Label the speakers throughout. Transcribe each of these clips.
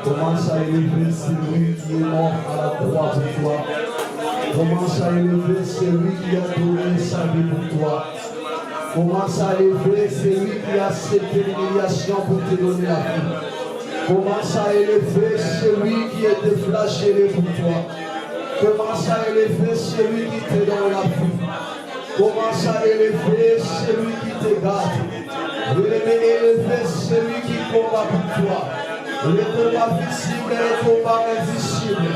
Speaker 1: Commence à élever celui qui est mort à la croix pour toi. Commence à élever celui qui a donné sa vie pour toi. Commence à élever celui qui a accepté l'humiliation pour te donner la vie. Commence à élever celui qui était flagellé pour toi. Commence à élever celui qui te donne la vie. Commence à élever celui qui te garde. Élever celui qui combat pour toi. Le combat visible et le combat invisible.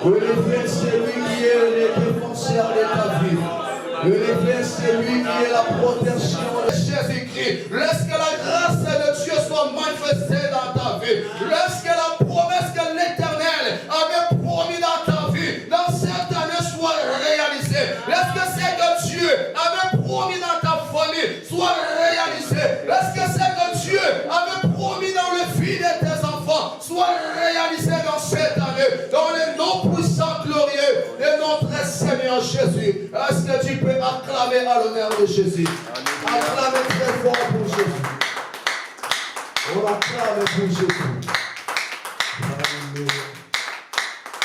Speaker 1: Élever celui qui est le défenseur de ta vie. Élever celui qui est la protection de Jésus-Christ. Laisse que la grâce de Dieu soit manifestée dans ta vie. Laisse que la promesse que l'Éternel avait promis dans ta vie, dans cette année, soit réalisée. Laisse que ce que Dieu avait promis dans ta famille soit réalisé. Laisse que ce que Dieu avait promis dans le vie de tes enfants soit réalisé dans cette année, dans le nom puissant, glorieux de notre Seigneur Jésus. Est-ce que tu peux acclamer à l'honneur de Jésus? Acclamer très fort pour Jésus. On acclame pour Jésus.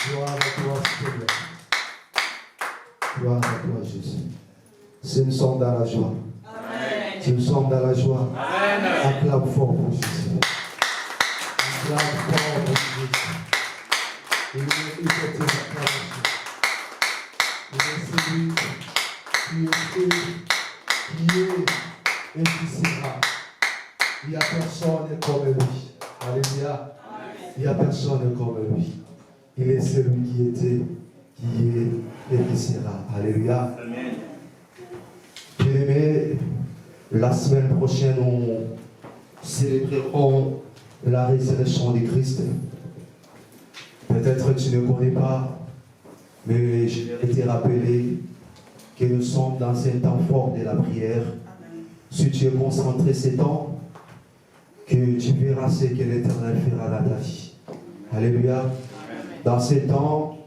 Speaker 1: Gloire à toi, Seigneur. Gloire à toi, Jésus. Si nous sommes dans la joie. Amen. Si nous sommes dans la joie. Amen. Acclame fort pour Jésus. Acclame fort pour Jésus. Il est tes acclamations. Il est celui qui est et qui sera. Il n'y a personne comme lui. Alléluia. Il n'y a personne comme lui. Il est celui qui était, qui est et qui sera. Alléluia. Amen. Bien-aimés, la semaine prochaine, on célébrerons la résurrection de Christ. Peut-être tu ne connais pas, mais je vais te rappeler que nous sommes dans un temps fort de la prière. Si tu es concentré ces temps, que tu verras ce que l'Éternel fera dans ta vie. Alléluia. Dans ces temps,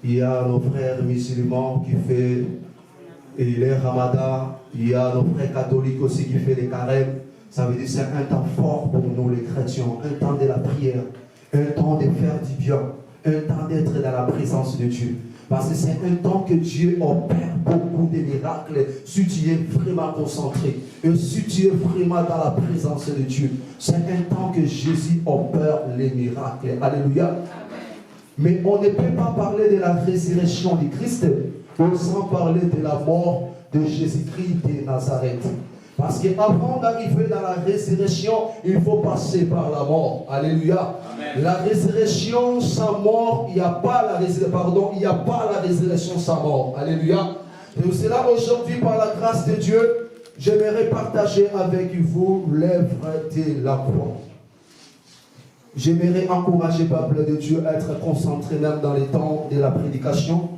Speaker 1: il y a nos frères musulmans qui font les ramadan, il y a nos frères catholiques aussi qui font les carêmes. Ça veut dire que c'est un temps fort pour nous les chrétiens, un temps de la prière, un temps de faire du bien, un temps d'être dans la présence de Dieu. Parce que c'est un temps que Dieu opère beaucoup de miracles si tu es vraiment concentré et si tu es vraiment dans la présence de Dieu. C'est un temps que Jésus opère les miracles. Alléluia. Mais on ne peut pas parler de la résurrection de Christ sans parler de la mort de Jésus-Christ de Nazareth. Parce qu'avant d'arriver dans la résurrection, il faut passer par la mort. Alléluia. Amen. La résurrection sans mort, il n'y a pas la résurrection sans mort. Alléluia. Et c'est là aujourd'hui, par la grâce de Dieu, j'aimerais partager avec vous l'œuvre de la croix. J'aimerais encourager, peuple de Dieu, à être concentré même dans les temps de la prédication.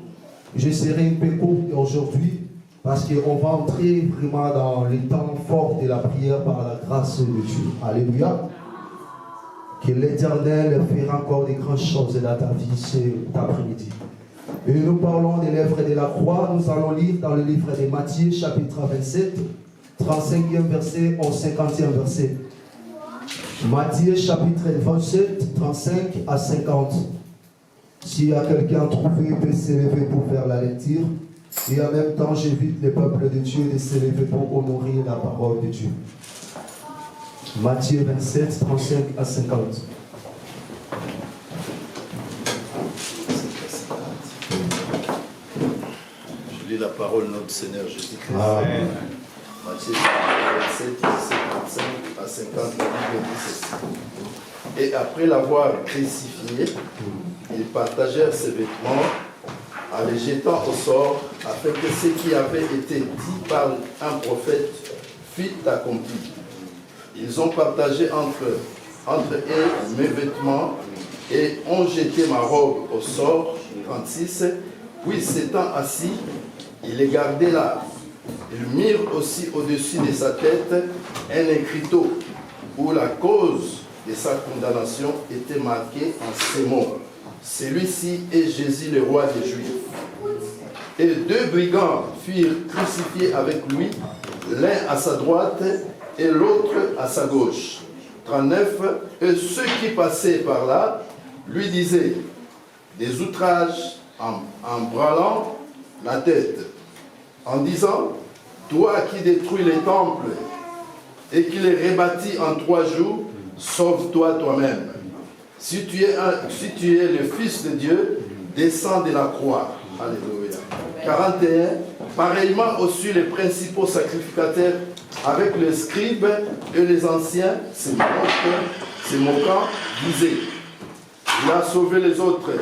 Speaker 1: Je serai un peu court aujourd'hui, parce qu'on va entrer vraiment dans les temps forts de la prière par la grâce de Dieu. Alléluia. Que l'Éternel fera encore des grandes choses dans ta vie cet après-midi. Et nous parlons des lèvres de la croix. Nous allons lire dans le livre de Matthieu, chapitre 27, 35e verset au 50e verset. Matthieu, chapitre 27, 35 à 50. S'il y a quelqu'un trouvé, il peut s'élever pour faire la lecture. Et en même temps, j'invite le peuple de Dieu de s'élever pour honorer la parole de Dieu. Matthieu 27, 35 à 50.
Speaker 2: Je lis la parole de notre Seigneur Jésus-Christ.
Speaker 1: Amen.
Speaker 2: Matthieu 27, 55 à 50, la Bible dit ceci. Et après l'avoir crucifié, ils partagèrent ses vêtements en les jetant au sort, afin que ce qui avait été dit par un prophète fût accompli. Ils ont partagé entre eux mes vêtements et ont jeté ma robe au sort. 36. Puis s'étant assis, ils les gardaient là. Ils mirent aussi au-dessus de sa tête un écriteau où la cause de sa condamnation était marquée en ces mots. Celui-ci est Jésus, le roi des Juifs. Et 2 brigands furent crucifiés avec lui, l'un à sa droite et l'autre à sa gauche. 39. Et ceux qui passaient par là lui disaient des outrages en branlant la tête, en disant: toi qui détruis les temples et qui les rebâtis en 3 jours, sauve-toi toi-même. Si tu es le Fils de Dieu, descends de la croix. Alléluia. 41. Pareillement aussi les principaux sacrificateurs avec les scribes et les anciens se moquant, disaient: il a sauvé les autres,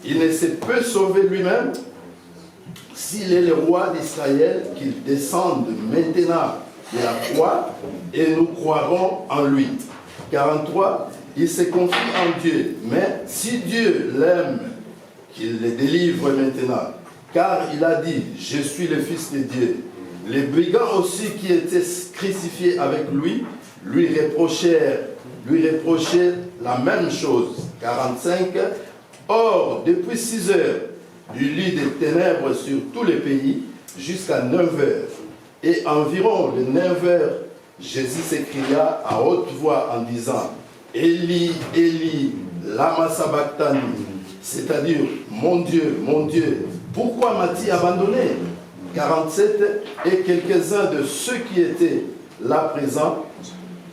Speaker 2: il ne se peut sauver lui-même. S'il est le roi d'Israël, qu'il descende maintenant de la croix et nous croirons en lui. 43. Il se confie en Dieu, mais si Dieu l'aime, qu'il le délivre maintenant, car il a dit: je suis le Fils de Dieu. Les brigands aussi qui étaient crucifiés avec lui reprochaient la même chose. 45. Or, depuis 6 heures, il lit des ténèbres sur tous les pays jusqu'à 9 heures. Et environ les 9 heures, Jésus s'écria à haute voix en disant: Eli, Eli, lama sabachthani, c'est-à-dire mon Dieu, pourquoi m'as-tu abandonné? 47. Et quelques-uns de ceux qui étaient là présents,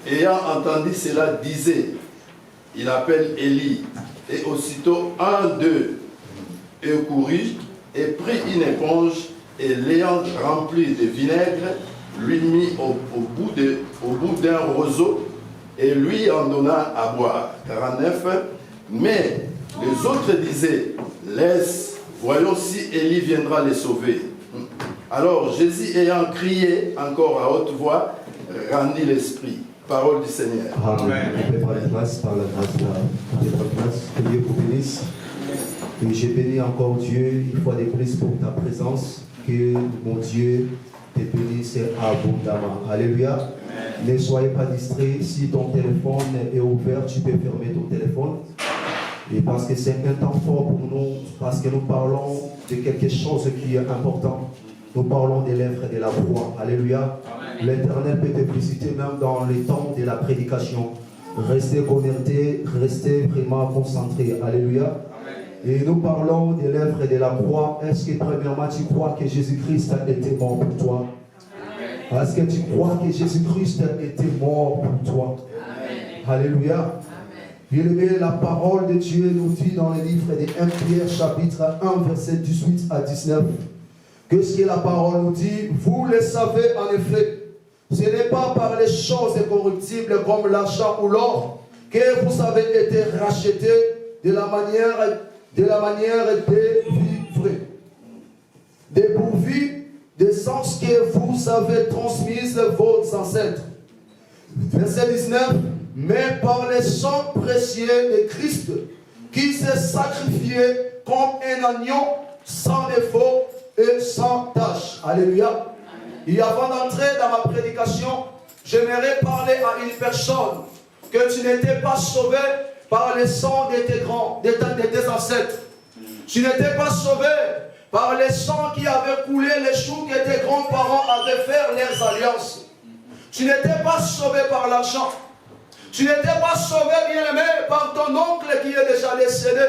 Speaker 2: ayant entendu cela, disaient: il appelle Élie. Et aussitôt un d'eux courut et prit une éponge et l'ayant remplie de vinaigre, lui mit au bout d'un roseau et lui en donna à boire. 49. Mais les autres disaient: laisse, voyons si Élie viendra les sauver. Alors Jésus, ayant crié encore à haute voix, rendit l'esprit. Parole du Seigneur.
Speaker 1: Amen. Je vais prendre place par la grâce de la place. Que Dieu vous bénisse. Et je bénis encore Dieu une fois de plus pour ta présence. Que mon Dieu te bénisse abondamment. Alléluia. Amen. Ne soyez pas distraits. Si ton téléphone est ouvert, tu peux fermer ton téléphone. Et parce que c'est un temps fort pour nous, parce que nous parlons de quelque chose qui est important. Nous parlons des lèvres de la croix. Alléluia. L'Éternel peut te visiter même dans les temps de la prédication. Restez connectés, restez vraiment concentrés. Alléluia. Amen. Et nous parlons des lèvres de la croix. Est-ce que premièrement tu crois que Jésus-Christ a été mort pour toi? Amen. Est-ce que tu crois que Jésus-Christ a été mort pour toi? Amen. Alléluia. Bien-aimé, la parole de Dieu nous dit dans le livre de 1 Pierre chapitre 1 verset 18 à 19. Qu'est-ce que la parole nous dit? Vous le savez en effet. Ce n'est pas par les choses corruptibles comme l'argent ou l'or que vous avez été rachetés de la manière dépourvue des sens que vous avez transmises vos ancêtres. Verset 19. Mais par le sang précieux de Christ, qui s'est sacrifié comme un agneau sans défaut et sans tâche. Alléluia. Et avant d'entrer dans ma prédication, j'aimerais parler à une personne que tu n'étais pas sauvé par le sang de tes ancêtres.
Speaker 3: Tu n'étais pas sauvé par les sangs qui avaient coulé, les choux que tes grands-parents avaient fait leurs alliances. Tu n'étais pas sauvé par l'argent. Tu n'étais pas sauvé, bien-aimé, par ton oncle qui est déjà décédé.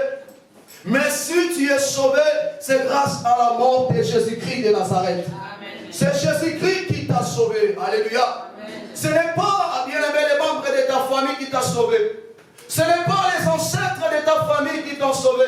Speaker 3: Mais si tu es sauvé, c'est grâce à la mort de Jésus-Christ de Nazareth. C'est Jésus-Christ qui t'a sauvé. Alléluia. Ce n'est pas, bien-aimé, les membres de ta famille qui t'a sauvé. Ce n'est pas les ancêtres de ta famille qui t'ont sauvé.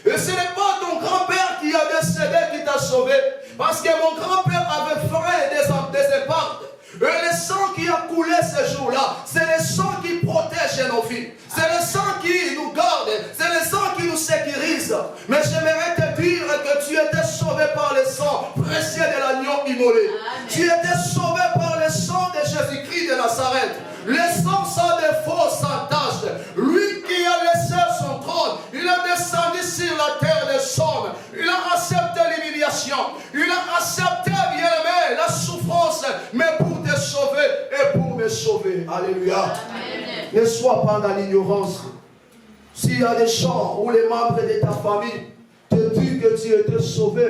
Speaker 3: Et ce n'est pas ton grand-père qui a décédé qui t'a sauvé. Parce que mon grand-père avait fait des épargnes. Et le sang qui a coulé ce jour-là, c'est le sang qui protège nos vies. C'est le sang qui nous garde. C'est le sang qui nous sécurise. Mais j'aimerais te dire que tu étais sauvé par le sang précieux de l'agneau immolé. Amen. Tu étais sauvé par le sang de Jésus-Christ de Nazareth. Le sang sans défaut, sans tâche. Lui qui a laissé son trône, il a descendu sur la terre des hommes. Il a accepté l'humiliation. Il a accepté, bien-aimé, la souffrance, mais pour te sauver et pour me sauver. Alléluia. Amen. Ne sois pas dans l'ignorance. S'il y a des gens où les membres de ta famille te disent que tu étais sauvé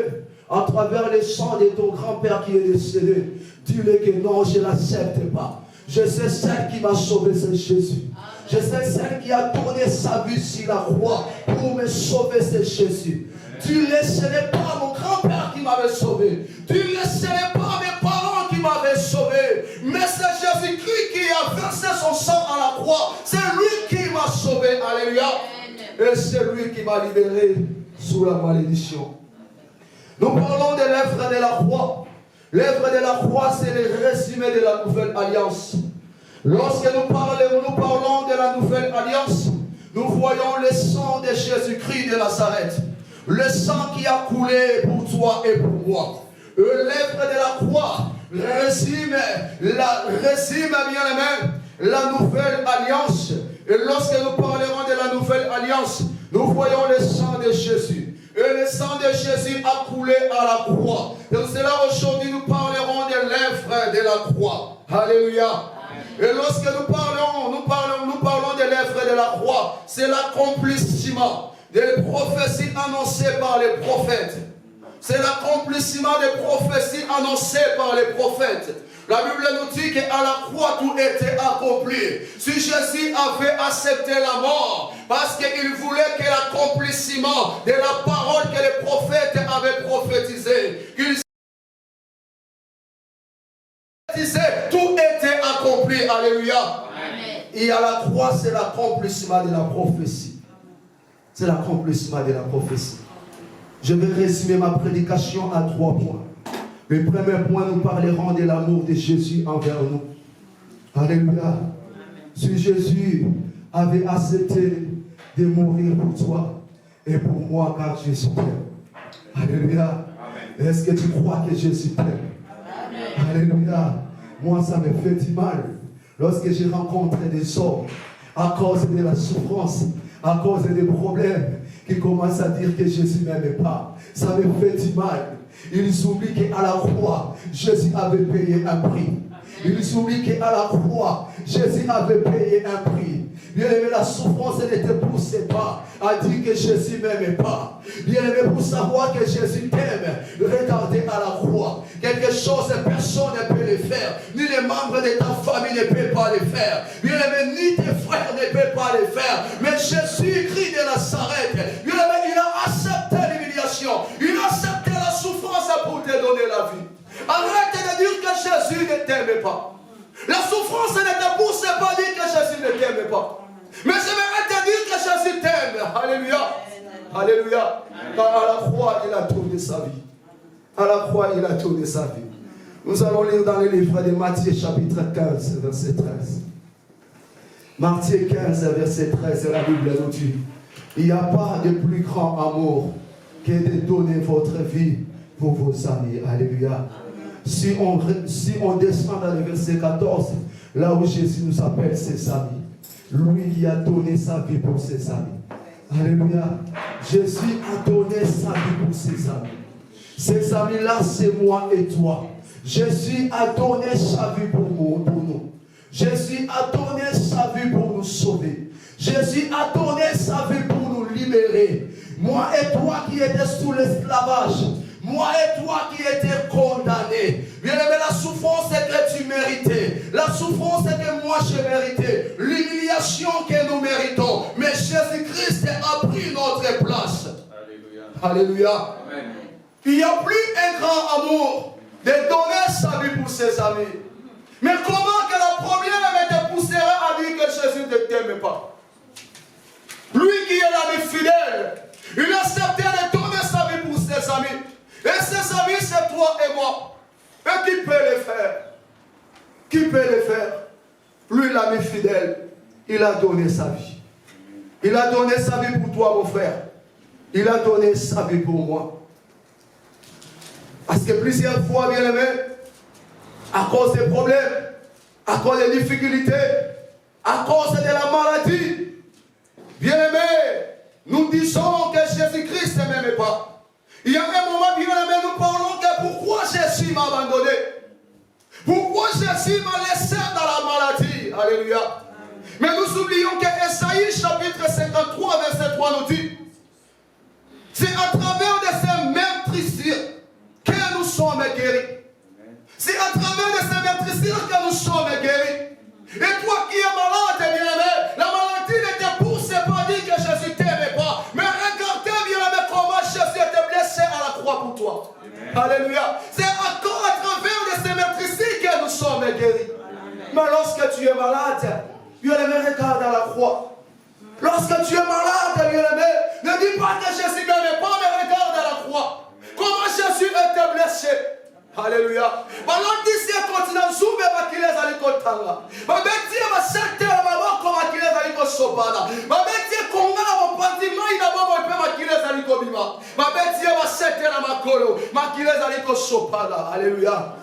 Speaker 3: à travers le sang de ton grand-père qui est décédé, dis-le que non, je ne l'accepte pas. Je sais celle qui m'a sauvé, c'est Jésus. Je sais celle qui a donné sa vie sur la croix pour me sauver, c'est Jésus. Dis-le, ce n'est pas mon grand-père qui m'avait sauvé. Dis-le, ce n'est pas mes parents qui m'avaient sauvé. Mais c'est Jésus-Christ qui a versé son sang à la croix. C'est lui qui m'a sauvé. Alléluia. Et c'est lui qui m'a libéré sous la malédiction. Nous parlons de l'œuvre de la croix. L'œuvre de la croix, c'est le résumé de la nouvelle alliance. Lorsque nous parlons de la nouvelle alliance, nous voyons le sang de Jésus-Christ de Nazareth. Le sang qui a coulé pour toi et pour moi. L'œuvre de la croix résume bien-aimé, la nouvelle alliance. Et lorsque nous parlerons de la nouvelle alliance, nous voyons le sang de Jésus. Et le sang de Jésus a coulé à la croix. Donc c'est là aujourd'hui nous parlerons de l'œuvre de la croix. Alléluia. Et lorsque nous parlons de l'œuvre de la croix, c'est l'accomplissement des prophéties annoncées par les prophètes. C'est l'accomplissement des prophéties annoncées par les prophètes. La Bible nous dit qu'à la croix tout était accompli. Si Jésus avait accepté la mort, parce qu'il voulait que l'accomplissement de la parole que les prophètes avaient prophétisée, tout était accompli. Alléluia. Amen. Et à la croix, c'est l'accomplissement de la prophétie. C'est l'accomplissement de la prophétie. Je vais résumer ma prédication à 3 points. Le premier point, nous parlerons de l'amour de Jésus envers nous. Alléluia. Si Jésus avait accepté de mourir pour toi et pour moi, car Jésus t'aime. Alléluia. Est-ce que tu crois que Jésus t'aime? Alléluia. Moi, ça me fait du mal lorsque j'ai rencontré des hommes à cause de la souffrance, à cause des problèmes, qui commencent à dire que Jésus ne m'aimait pas. Ça me fait du mal. Ils oublient qu'à la croix, Jésus avait payé un prix. Ils oublient qu'à la croix, Jésus avait payé un prix. Bien aimé, la souffrance ne te pousse pas à dire que Jésus ne m'aimait pas. Bien aimé, pour savoir que Jésus t'aime, regardez à la croix. Quelque chose, personne ne peut le faire. Ni les membres de ta famille ne peuvent pas le faire. Bien aimé, ni tes frères ne peuvent pas le faire. Mais Jésus-Christ de Nazareth, bien aimé, il a accepté l'humiliation. Il a accepté la souffrance pour te donner la vie. Arrête de dire que Jésus ne t'aime pas. La souffrance ne te pousse pas à dire que Jésus ne t'aime pas. Mais j'aimerais te dire que Jésus t'aime. Alléluia. Alléluia. Car à la croix, il a donné sa vie. À la croix, il a donné sa vie. Nous allons lire dans le livre de Matthieu, chapitre 15, verset 13. Matthieu 15, verset 13, la Bible nous dit: il n'y a pas de plus grand amour que de donner votre vie pour vos amis. Alléluia. Si on descend dans le verset 14, là où Jésus nous appelle ses amis, lui qui a donné sa vie pour ses amis. Alléluia. Jésus a donné sa vie pour ses amis. Ces amis-là, c'est moi et toi. Jésus a donné sa vie pour nous. Jésus a donné sa vie pour nous sauver. Jésus a donné sa vie pour nous libérer. Moi et toi qui étais sous l'esclavage. Moi et toi qui étais condamnés. Bien-aimé, la souffrance c'est que tu méritais. La souffrance c'est que moi j'ai mérité. L'humiliation que nous méritons. Mais Jésus-Christ a pris notre place. Alléluia. Alléluia. Amen. Il n'y a plus un grand amour de donner sa vie pour ses amis. Mais comment que la première te pousserait à dire que Jésus ne t'aime pas? Lui qui est l'ami fidèle, il a accepté de donner sa vie pour ses amis. Et ses amis, c'est toi et moi. Et qui peut le faire? Qui peut le faire? Lui, l'ami fidèle, il a donné sa vie. Il a donné sa vie pour toi, mon frère. Il a donné sa vie pour moi. Parce que plusieurs fois, bien aimé, à cause des problèmes, à cause des difficultés, à cause de la maladie, bien aimé, nous disons que Jésus-Christ ne m'aimait pas. Il y a un moment, bien aimé, nous parlons que pourquoi Jésus m'a abandonné. Pourquoi Jésus m'a laissé dans la maladie. Alléluia. Mais nous oublions que Esaïe chapitre 53, verset 3 nous dit, c'est à travers de ces meurtrissures que nous sommes guéris. C'est à travers de ces meurtrissures que nous sommes guéris. Et toi qui es malade, bien-aimé, la maladie ne te pousse pas à dire que Jésus ne t'aimait pas. Mais regardez, bien-aimé, comment Jésus était blessé à la croix pour toi. Amen. Alléluia. C'est encore à travers de ces meurtrissures que nous sommes guéris. Amen. Mais lorsque tu es malade, bien-aimé, regarde à la croix. Lorsque tu es malade, bien-aimé, ne dis pas que Jésus ne m'aimait pas, mais regarde à la croix. Comment Jésus était blessé. Alléluia. Malon disi continent zumbe bakile zali kotanga. Babeti ba secte la maboko bakile zali kosopana. Babeti kongana bopandi mai na bobo pe bakile zali kobima. Babeti ba secte la makolo bakile zali kosopana. Alléluia.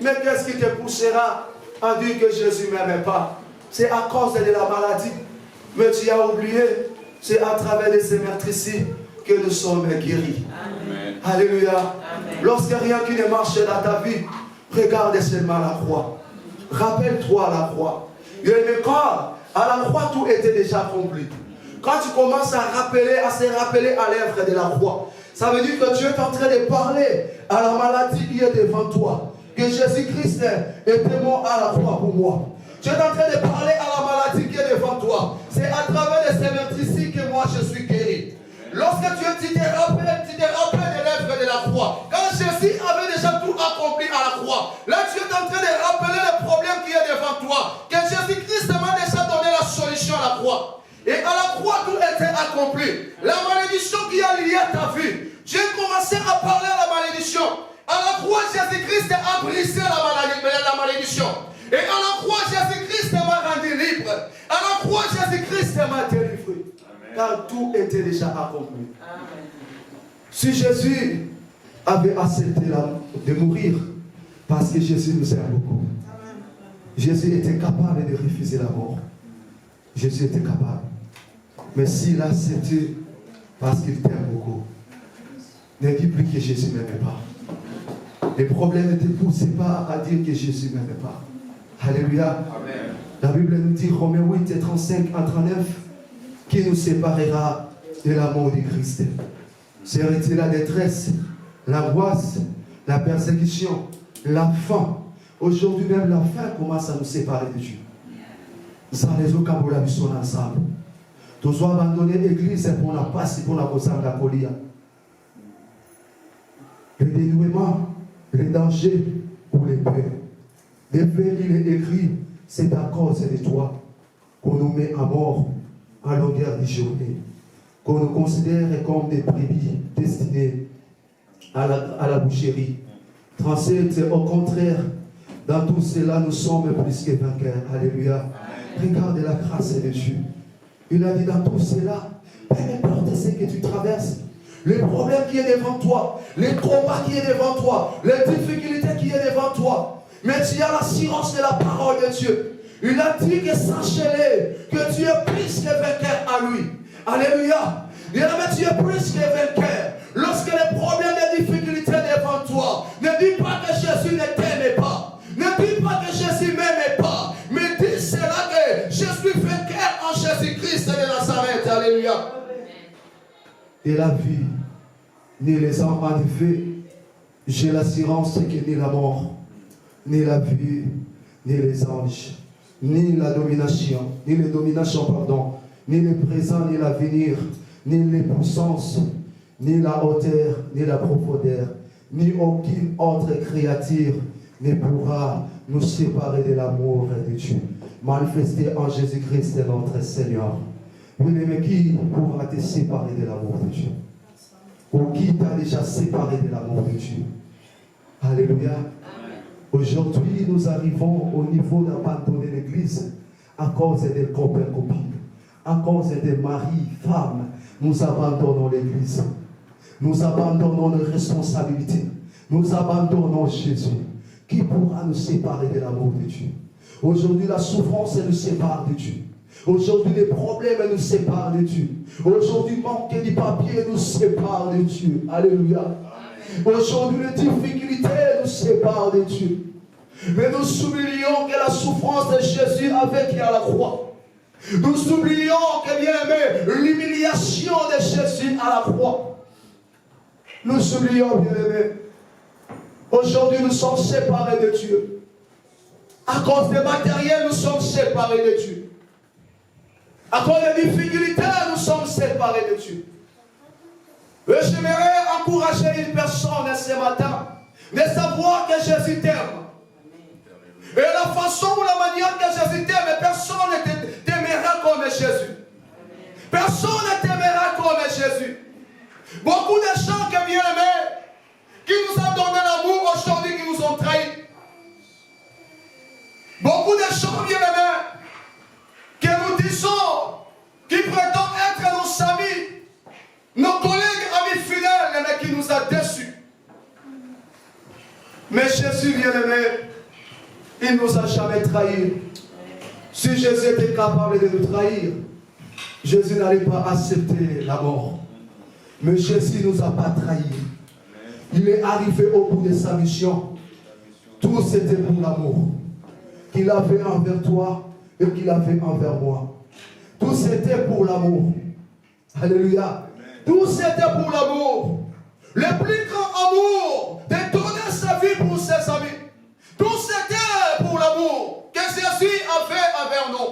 Speaker 3: Mais qu'est-ce qui te poussera à dire que Jésus ne m'aimait pas? C'est à cause de la maladie. Mais tu as oublié, c'est à travers de ces meurtrissures que nous sommes guéris. Amen. Alléluia. Amen. Lorsque rien qui ne marche dans ta vie, regarde seulement la croix. Rappelle-toi la croix. Et le corps, à la croix, tout était déjà accompli. Quand tu commences à se rappeler à l'œuvre de la croix, ça veut dire que tu es en train de parler à la maladie qui est devant toi. Que Jésus-Christ était mort à la croix pour moi. Tu es en train de parler à la maladie qui est devant toi. C'est à travers de ces meurtrissures que moi je suis guéri. Lorsque tu te rappelles de l'œuvre de la croix, quand Jésus avait déjà tout accompli à la croix, là tu es en train de rappeler le problème qui est devant toi, que Jésus-Christ m'a déjà donné la solution à la croix. Et à la croix tout était accompli. La malédiction qui a lié ta vie, j'ai commencé à parler à la malédiction. À la croix, Jésus-Christ a brisé la malédiction. Et à la croix, Jésus-Christ m'a rendu libre. À la croix, Jésus-Christ m'a délivré. Car tout était déjà accompli. Amen. Si Jésus avait accepté de mourir, parce que Jésus nous aime beaucoup, amen, Jésus était capable de refuser la mort. Jésus était capable. Mais s'il a accepté parce qu'il t'aime beaucoup, ne dis plus que Jésus ne m'aimait pas. Les problèmes ne te poussent pas à dire que Jésus ne m'aimait pas. Alléluia. Amen. La Bible nous dit, Romains 8 et 35 à 39, qui nous séparera de l'amour de Christ? Serait-il la détresse, l'angoisse, la persécution, la faim? Aujourd'hui même, la faim commence à nous séparer de Dieu. Nous allons la mission ensemble. Nous avons abandonné l'église pour la passe, pour la cause de la colia. Le dénouement, le danger ou les peurs. Les faits, il est écrit, c'est à cause de toi qu'on nous met à mort à longueur de journée, qu'on nous considère comme des brebis destinées à la boucherie. 37, au contraire, dans tout cela, nous sommes plus que vainqueurs. Alléluia. Regarde la grâce de Dieu. Il a dit dans tout cela, peu importe ce que tu traverses, le problème qui est devant toi, les combats qui est devant toi, les difficultés qui est devant toi, mais tu as l'assurance de la parole de Dieu. Il a dit que sachez-le, que tu es plus que vainqueur à lui. Alléluia. Il a dit tu es plus que vainqueur. Lorsque les problèmes et les difficultés devant toi, ne dis pas que Jésus ne t'aimait pas. Ne dis pas que Jésus ne m'aimait pas. Mais dis cela que je suis vainqueur en Jésus-Christ de Nazareth. Alléluia.
Speaker 1: et la vie, ni les anges. En effet, j'ai l'assurance que ni la mort, ni la vie, ni les anges, ni la domination, ni les dominations, pardon, ni le présent, ni l'avenir, ni les puissances, ni la hauteur, ni la profondeur, ni aucune autre créature ne pourra nous séparer de l'amour de Dieu, manifesté en Jésus-Christ notre Seigneur. Bien-aimé, qui pourra te séparer de l'amour de Dieu? Ou qui t'a déjà séparé de l'amour de Dieu? Alléluia. Aujourd'hui, nous arrivons au niveau d'abandonner l'Église à cause des copains-copines, à cause des maris, femmes. Nous abandonnons l'Église. Nous abandonnons nos responsabilités. Nous abandonnons Jésus. Qui pourra nous séparer de l'amour de Dieu? Aujourd'hui, la souffrance nous sépare de Dieu. Aujourd'hui, les problèmes nous séparent de Dieu. Aujourd'hui, manquer du papier nous sépare de Dieu. Alléluia. Aujourd'hui, les difficultés nous séparent de Dieu. Mais nous oublions que la souffrance de Jésus a vécu à la croix. Nous oublions que, bien aimé, l'humiliation de Jésus à la croix. Nous oublions, bien aimé. Aujourd'hui, nous sommes séparés de Dieu. À cause des matériels, nous sommes séparés de Dieu. À cause des difficultés, nous sommes séparés de Dieu. Et j'aimerais encourager une personne ce matin de savoir que Jésus t'aime. Et la façon ou la manière que Jésus t'aime, personne ne t'aimera comme Jésus. Personne ne t'aimera comme Jésus. Beaucoup de gens qui bien aimés, qui nous ont donné l'amour aujourd'hui, qui nous ont trahis. Beaucoup de gens bien aimés, que nous disons, qui prétendent être nos amis, nos collègues, amis fidèles, mais qui nous a déçus. Mais Jésus bien aimé, il ne nous a jamais trahis. Si Jésus était capable de nous trahir, Jésus n'allait pas accepter la mort. Mais Jésus ne nous a pas trahis. Il est arrivé au bout de sa mission. Tout c'était pour l'amour qu'il avait envers toi et qu'il avait envers moi. Tout c'était pour l'amour. Alléluia. Tout c'était pour l'amour. Le plus grand amour de donner sa vie pour ses amis. Tout c'était pour l'amour que Jésus avait envers nous.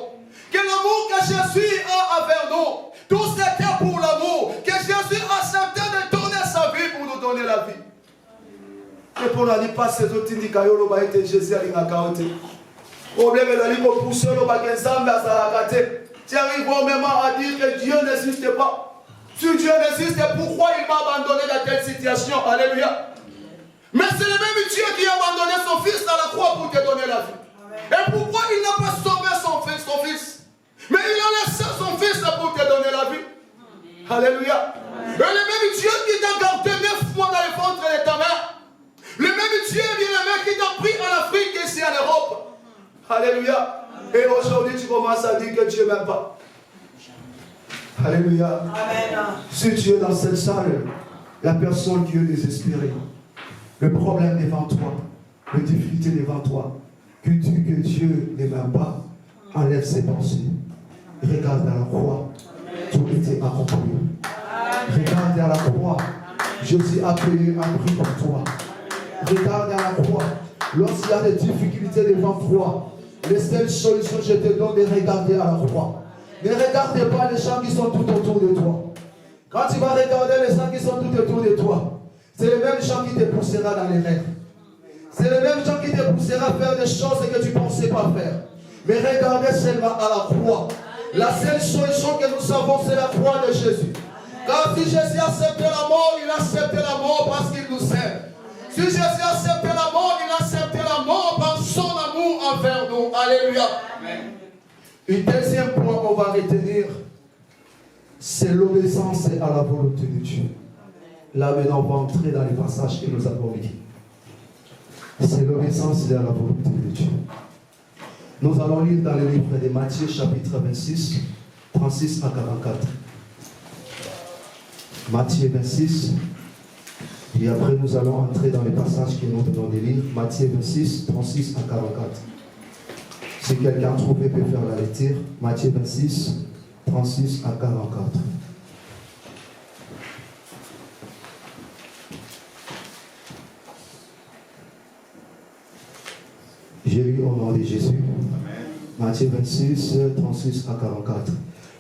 Speaker 1: Que l'amour que Jésus a envers nous. Tout c'était pour l'amour que Jésus acceptait de donner sa vie pour nous donner la vie. Et pour nous dire pas ces autres indicateurs, Jésus a dit le problème est de pousser le bagazam à Sarakate. Tu arrives au moment à dire que Dieu n'existe pas. Si Dieu n'existe, pourquoi il m'a abandonné dans telle situation? Alléluia. Mais c'est le même Dieu qui a abandonné son fils à la croix pour te donner la vie. Et pourquoi il n'a pas sauvé son fils? Mais il a laissé son fils pour te donner la vie. Alléluia. Et le même Dieu qui t'a gardé 9 mois dans le ventre de ta mère. Le même Dieu, bien-aimé, qui t'a pris en Afrique et ici en Europe. Alléluia. Et aujourd'hui, tu commences à dire que Dieu ne m'aime pas. Alléluia. Amen. Si tu es dans cette salle, la personne qui est désespérée, le problème devant toi, la difficulté devant toi, que Dieu ne m'aime pas, enlève ses pensées. Regarde à la croix, tout était accompli. Regarde à la croix, Jésus a payé un prix pour toi. Regarde à la croix, lorsqu'il y a des difficultés devant toi, les seules solutions que je te donne de regarder à la croix. Ne regardez pas les gens qui sont tout autour de toi. Quand tu vas regarder les gens qui sont tout autour de toi, c'est les mêmes gens qui te poussera dans les rêves. C'est les mêmes gens qui te poussera à faire des choses que tu ne pensais pas faire. Mais regardez seulement à la croix. La seule solution que nous avons, c'est la croix de Jésus. Car si Jésus accepte la mort, il accepte la mort parce qu'il nous aime. Si Jésus accepte la mort, il accepte la mort par son amour envers nous. Alléluia. Amen. Un deuxième point qu'on va retenir, c'est l'obéissance à la volonté de Dieu. Là maintenant, on va entrer dans les passages que nous avons lus. C'est l'obéissance à la volonté de Dieu. Nous allons lire dans le livre de Matthieu, chapitre 26, 36 à 44. Matthieu 26. Et après, nous allons entrer dans les passages que nous venons de lire. Matthieu 26, 36 à 44. Si quelqu'un trouvé peut faire la lecture. Matthieu 26, 36 à 44. au nom de Jésus. Matthieu 26, 36 à 44.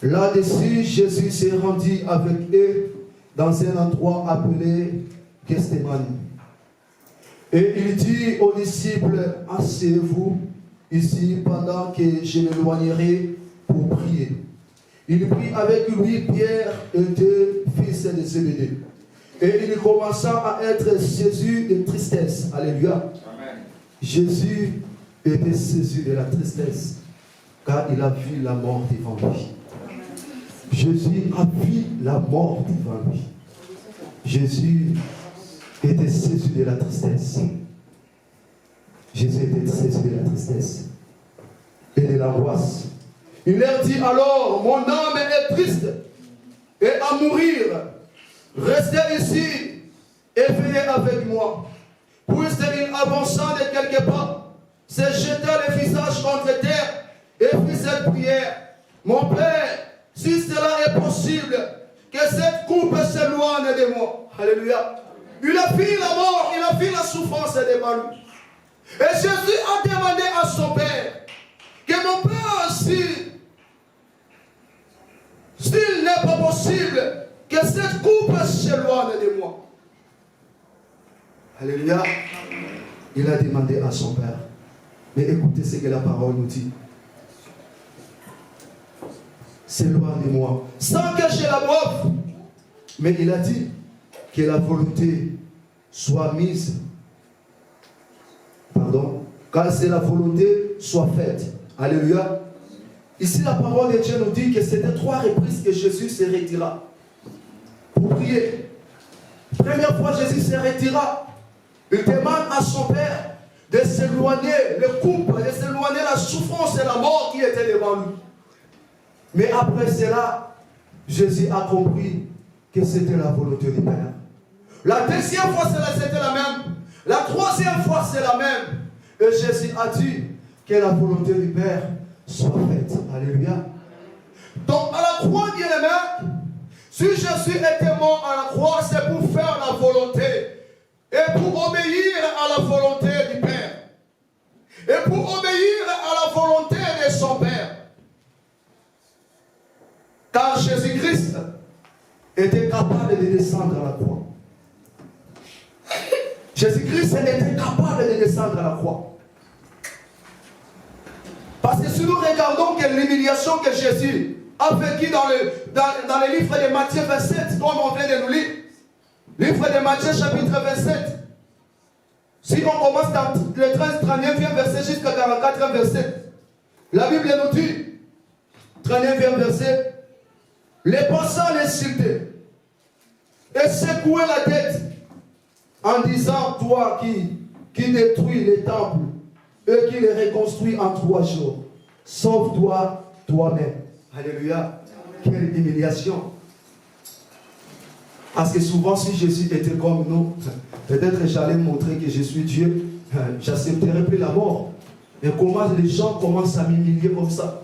Speaker 1: Là-dessus, Jésus s'est rendu avec eux dans un endroit appelé Gethsémani. Et il dit aux disciples, asseyez-vous ici pendant que je m'éloignerai pour prier. Il prit avec lui Pierre et deux fils de Zébédée. Et il commença à être saisi de tristesse. Alléluia. Amen. Jésus était saisi de la tristesse, car il a vu la mort devant lui. Jésus a vu la mort devant lui. Jésus était saisi de la tristesse. Jésus était saisi de la tristesse et de l'angoisse. Il leur dit alors, mon âme est triste et à mourir. Restez ici et veillez avec moi. Puisqu'il avança de quelques pas, se jeta le visage contre terre et fit cette prière. Mon Père, si cela est possible, que cette coupe s'éloigne de moi. Alléluia. Il a vu la mort, il a vu la souffrance devant lui. Et Jésus a demandé à son Père que mon Père, s'il n'est pas possible, que cette coupe s'éloigne de moi. Alléluia. Il a demandé à son Père. Mais écoutez ce que la parole nous dit. S'éloigne de moi, sans que je la boive. Mais il a dit que la volonté soit mise. Pardon. Car c'est la volonté soit faite. Alléluia. Ici, la parole de Dieu nous dit que c'était 3 reprises que Jésus se retira pour prier. Première fois, Jésus se retira. Il demande à son Père de s'éloigner, le couple, de s'éloigner la souffrance et la mort qui était devant lui. Mais après cela, Jésus a compris que c'était la volonté du Père. La deuxième fois, c'était la même. La troisième fois, c'est la même. Et Jésus a dit que la volonté du Père soit faite. Alléluia. Donc, à la croix, bien-aimé, si Jésus était mort à la croix, c'est pour faire la volonté et pour obéir à la volonté du Père et pour obéir à la volonté de son Père. Car Jésus-Christ était capable de descendre à la croix. Jésus-Christ était capable de descendre à la croix. Parce que si nous regardons que l'humiliation que Jésus a vécue dans le livre de Matthieu 27, comme on vient de nous lire, livre de Matthieu chapitre 27, si on commence dans le 39e verset jusqu'à 44e verset, la Bible nous dit, 39e verset, les passants l'insultaient et secouaient la tête en disant, toi qui détruis les temples et qui les reconstruis en 3 jours, sauve-toi toi-même. Alléluia. Quelle humiliation. Parce que souvent, si Jésus était comme nous, peut-être j'allais montrer que je suis Dieu, j'accepterais plus la mort. Et comment les gens commencent à m'humilier comme ça?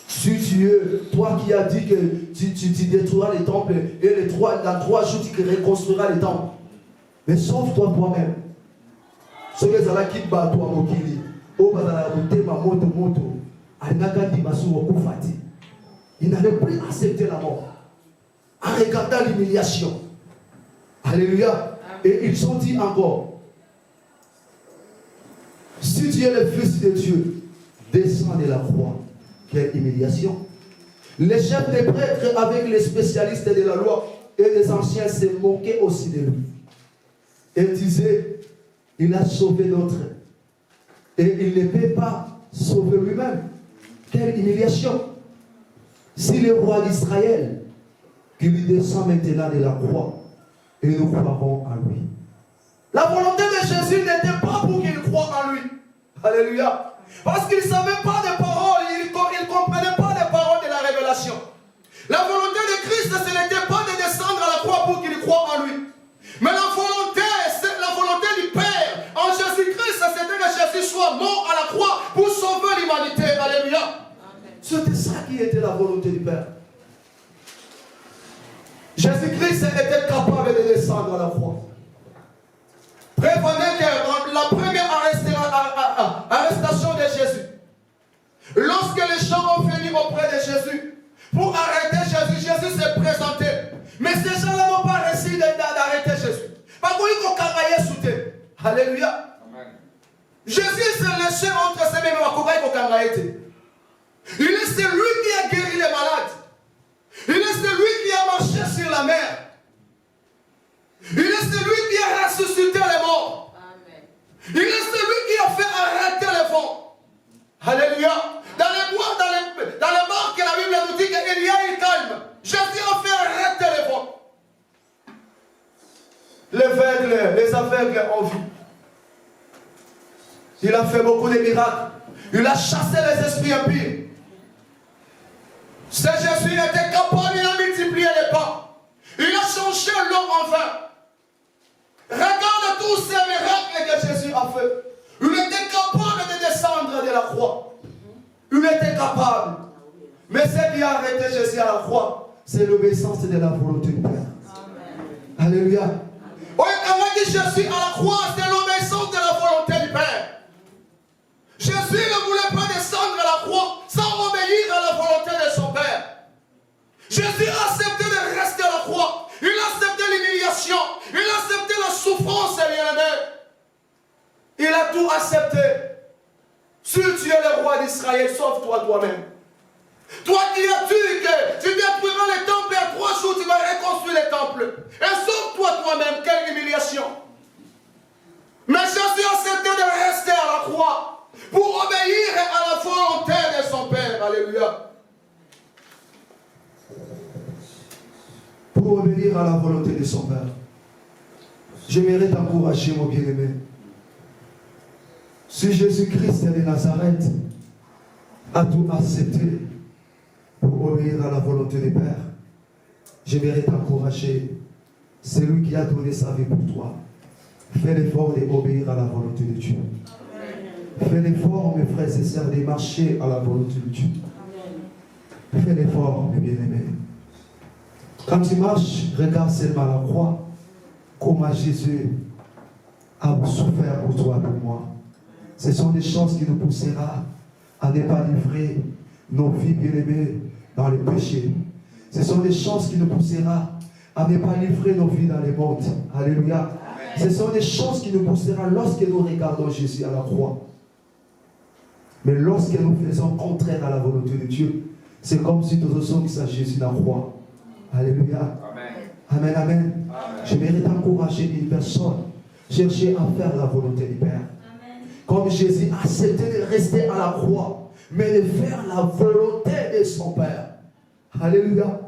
Speaker 1: Si Dieu, toi qui as dit que tu détruiras les temples et dans 3 jours tu reconstruiras les temples. Mais sauve-toi toi-même. Ce que ça qui bat toi mokili. Il n'allait plus accepter la mort. En regardant l'humiliation. Alléluia. Et ils ont dit encore, si tu es le Fils de Dieu, descends de la croix. Quelle humiliation. Les chefs des prêtres avec les spécialistes de la loi et les anciens se moquaient aussi de lui. Et disaient, il a sauvé d'autres. Et il ne peut pas sauver lui-même. Quelle humiliation. Si le roi d'Israël, qui lui descend maintenant de la croix, et nous croirons en lui. La volonté de Jésus n'était pas pour qu'il croie en lui. Alléluia. Parce qu'il ne savait pas des paroles, il ne comprenait pas les paroles de la révélation. La volonté de Christ, ce n'était pas de descendre à la croix pour qu'il croie en lui. Mais la volonté du Père en Jésus-Christ, c'était que Jésus soit mort à la croix pour sauver l'humanité. Alléluia. C'était ça qui était la volonté du Père. Jésus-Christ était capable de descendre à la croix. Prévenez que la première
Speaker 3: l'arrestation de Jésus. Lorsque les gens ont venu auprès de Jésus pour arrêter Jésus, Jésus s'est présenté. Mais ces gens-là n'ont pas réussi d'arrêter Jésus. Pas qu'on y sauté. Alléluia. Jésus s'est laissé entre ses mains. Il est celui qui a guéri les malades. Il est celui qui a marché sur la mer. Il est celui qui a ressuscité les morts. Amen. Il est celui qui a fait arrêter les vents. Alléluia. Dans les bois, dans les morts que la Bible nous dit qu'il y a eu calme. Jésus a fait arrêter les vents. Les aveugles ont vu. Il a fait beaucoup de miracles. Il a chassé les esprits impies. Ce Jésus était capable, il a multiplié les pas. Il a changé l'eau en vin. Regarde tous ces miracles que Jésus a fait. Il était capable de descendre de la croix. Il était capable. Mais ce qui a arrêté Jésus à la croix, c'est l'obéissance de la volonté du Père. Amen. Alléluia. Oui, quand on dit Jésus à la croix, c'est l'obéissance de la volonté du Père. Jésus ne voulait pas descendre à la croix sans obéir à la volonté de son Père. Jésus a accepté de rester à la croix. Il a accepté l'humiliation. Il a accepté la souffrance, bien-aimé. Il a tout accepté. Si tu es le roi d'Israël, sauve-toi toi-même. Toi qui as dit que tu détruiras les temples et en 3 jours tu vas reconstruire les temples. Et sauve-toi toi-même. Quelle humiliation. Mais Jésus a accepté de rester à la croix pour obéir à la volonté de son Père. Alléluia.
Speaker 1: Pour obéir à la volonté de son Père. J'aimerais t'encourager, mon bien-aimé. Si Jésus-Christ de Nazareth a tout accepté pour obéir à la volonté du Père, j'aimerais t'encourager. C'est lui qui a donné sa vie pour toi. Fais l'effort d'obéir à la volonté de Dieu. Fais l'effort, mes frères et sœurs, de marcher à la volonté de Dieu. Fais l'effort, mes bien-aimés. Quand tu marches, regarde seulement la croix, comment Jésus a souffert pour toi, pour moi. Ce sont des choses qui nous poussera à ne pas livrer nos vies bien-aimées dans les péchés. Ce sont des choses qui nous poussera à ne pas livrer nos vies dans les mondes. Alléluia. Ce sont des choses qui nous poussera lorsque nous regardons Jésus à la croix. Mais lorsque nous faisons contraire à la volonté de Dieu, c'est comme si nous sommes à Jésus à la croix. Alléluia. Amen, amen. Amen. J'aimerais t'encourager une personne. Chercher à faire la volonté du Père. Amen. Comme Jésus a accepté de rester à la croix, mais de faire la volonté de son Père. Alléluia.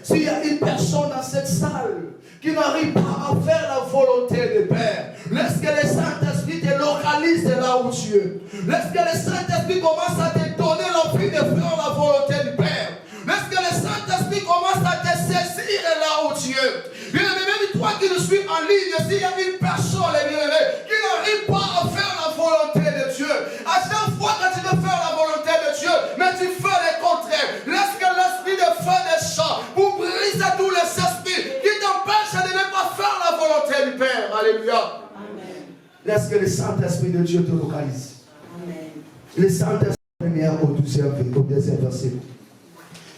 Speaker 1: S'il y a une personne dans cette salle qui n'arrive pas à faire la volonté du Père, laisse que le Saint-Esprit te localise là où tu es. Laisse que le Saint-Esprit commence à te donner l'envie de faire la volonté du Père. Laisse que le Saint-Esprit commence à te saisir là où tu es. Bien-aimé, même toi qui nous suis en ligne, s'il y a une personne, bien-aimé, qui n'arrive pas à faire la volonté de Dieu, à chaque fois que tu veux faire la volonté de Dieu, mais tu fais le contraire, laisse que l'esprit de feu descende pour briser tous les esprits qui t'empêchent de ne pas faire la volonté du Père. Alléluia. Amen. Laisse que le Saint-Esprit de Dieu te localise. Amen. Le Saint-Esprit au 12e verset.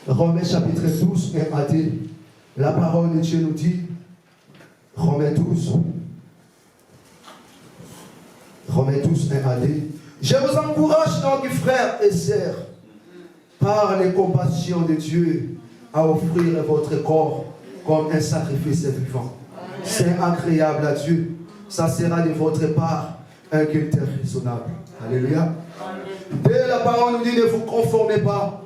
Speaker 1: Romains chapitre 12, 1 à 2. La parole de Dieu nous dit, Romains 12, 1 à 2. Je vous encourage donc, frères et sœurs, par les compassions de Dieu, à offrir votre corps comme un sacrifice vivant. C'est agréable à Dieu. Ça sera de votre part un culte raisonnable. Alléluia. Dès la parole nous dit, ne vous conformez pas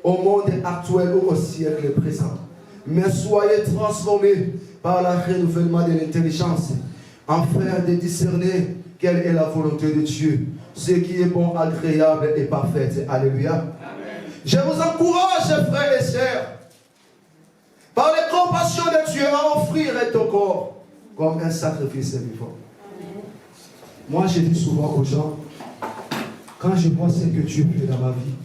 Speaker 1: au monde actuel ou au siècle présent, mais soyez transformés par le renouvellement de l'intelligence, afin de discerner quelle est la volonté de Dieu, ce qui est bon, agréable et parfait. Alléluia. Amen. Je vous encourage, frères et sœurs, par les compassions de Dieu, à offrir ton corps comme un sacrifice vivant. Amen. Moi, je dis souvent aux gens, quand je vois ce que Dieu fait dans ma vie,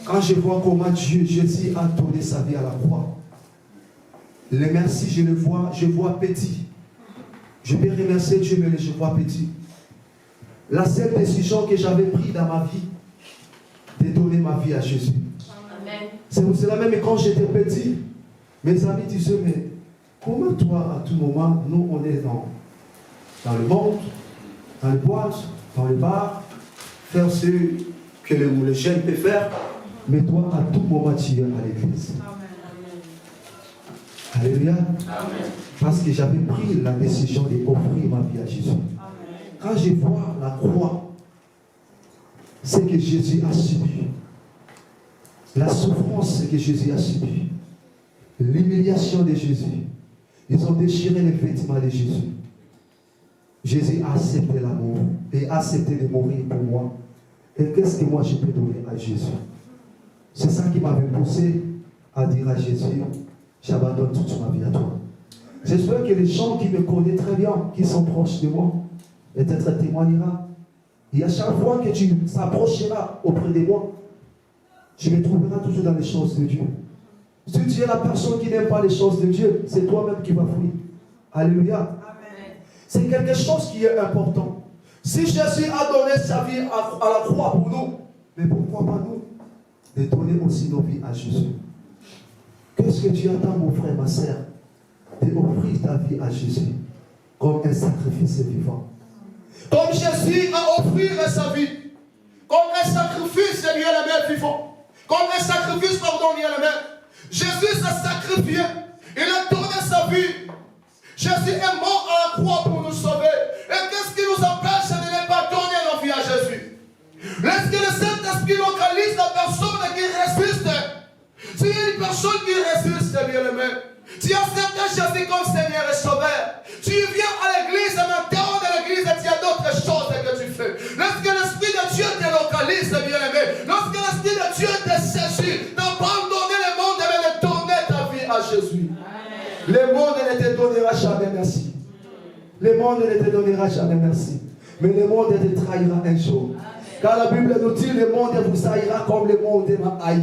Speaker 1: quand je vois comment Jésus a donné sa vie à la croix, les merci, je vois petit. Je peux remercier Dieu, mais je vois petit. la seule décision que j'avais prise dans ma vie, de donner ma vie à Jésus.
Speaker 4: Amen.
Speaker 1: C'est pour cela même quand j'étais petit, mes amis disaient, mais comment toi, à tout moment, nous, on est dans le monde, dans les boîtes, dans les bars, faire ce que les jeunes peuvent faire, mais toi, à tout moment, tu es à l'église. Alléluia.
Speaker 4: Amen.
Speaker 1: Parce que j'avais pris la décision d'offrir ma vie à Jésus.
Speaker 4: Amen.
Speaker 1: Quand je vois la croix, c'est que Jésus a subi. La souffrance, c'est que Jésus a subi. L'humiliation de Jésus. Ils ont déchiré les vêtements de Jésus. Jésus a accepté l'amour et a accepté de mourir pour moi. Et qu'est-ce que moi je peux donner à Jésus? C'est ça qui m'avait poussé à dire à Jésus, j'abandonne toute ma vie à toi. J'espère que les gens qui me connaissent très bien, qui sont proches de moi, peut-être témoignera. Et à chaque fois que tu s'approcheras auprès de moi, tu me trouveras toujours dans les choses de Dieu. Si tu es la personne qui n'aime pas les choses de Dieu, c'est toi-même qui vas fuir. Alléluia.
Speaker 4: Amen.
Speaker 1: C'est quelque chose qui est important. Si Jésus a donné sa vie à la croix pour nous, mais pourquoi pas nous de donner aussi nos vies à Jésus? Qu'est-ce que tu attends, mon frère, ma soeur, d'offrir ta vie à Jésus comme un sacrifice vivant?
Speaker 3: Comme Jésus a offert sa vie, comme un sacrifice bien-aimé vivant, comme un sacrifice, pardon, bien-aimé. Jésus s'est sacrifié, il a donné sa vie. Jésus est mort à la croix pour nous sauver. Et qu'est-ce qui nous empêche de ne pas donner nos vies à Jésus? Lorsque le Saint-Esprit localise la personne qui résiste, s'il y a une personne qui résiste, bien-aimé, tu acceptes Jésus comme Seigneur et Sauveur, tu viens à l'église, et maintenant de l'église, tu as d'autres choses que tu fais. Lorsque l'Esprit de Dieu te localise, bien-aimé, lorsque l'Esprit de Dieu te saisit, d'abandonner le monde et de donner ta vie à Jésus. Le monde ne te donnera jamais merci.
Speaker 1: Le monde ne te donnera jamais merci. Mais le monde te trahira un jour. Car la Bible nous dit, le monde vous haïra comme le monde m'a haï.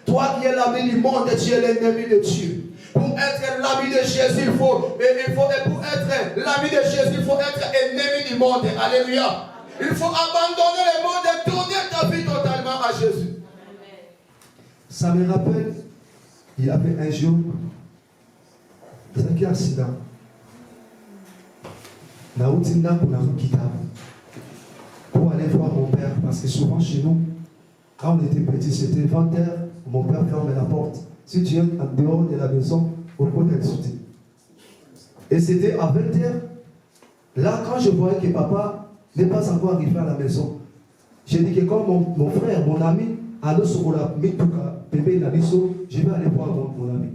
Speaker 1: Toi qui es l'ami du monde, tu es l'ennemi de Dieu. Pour être l'ami de Jésus, pour être l'ami de Jésus, il faut être ennemi du monde. Alléluia. Il faut abandonner le monde et donner ta vie totalement à Jésus. Ça me rappelle, il y avait un jour, c'est un accident. Pour aller voir mon père, parce que souvent chez nous, quand on était petit, c'était 20h, mon père fermait la porte. Si tu es en dehors de la maison, on peut t'insulter. Et c'était à 20h. Là, quand je voyais que papa n'est pas encore arrivé à la maison, j'ai dit que comme mon frère, mon ami, je vais aller voir mon ami.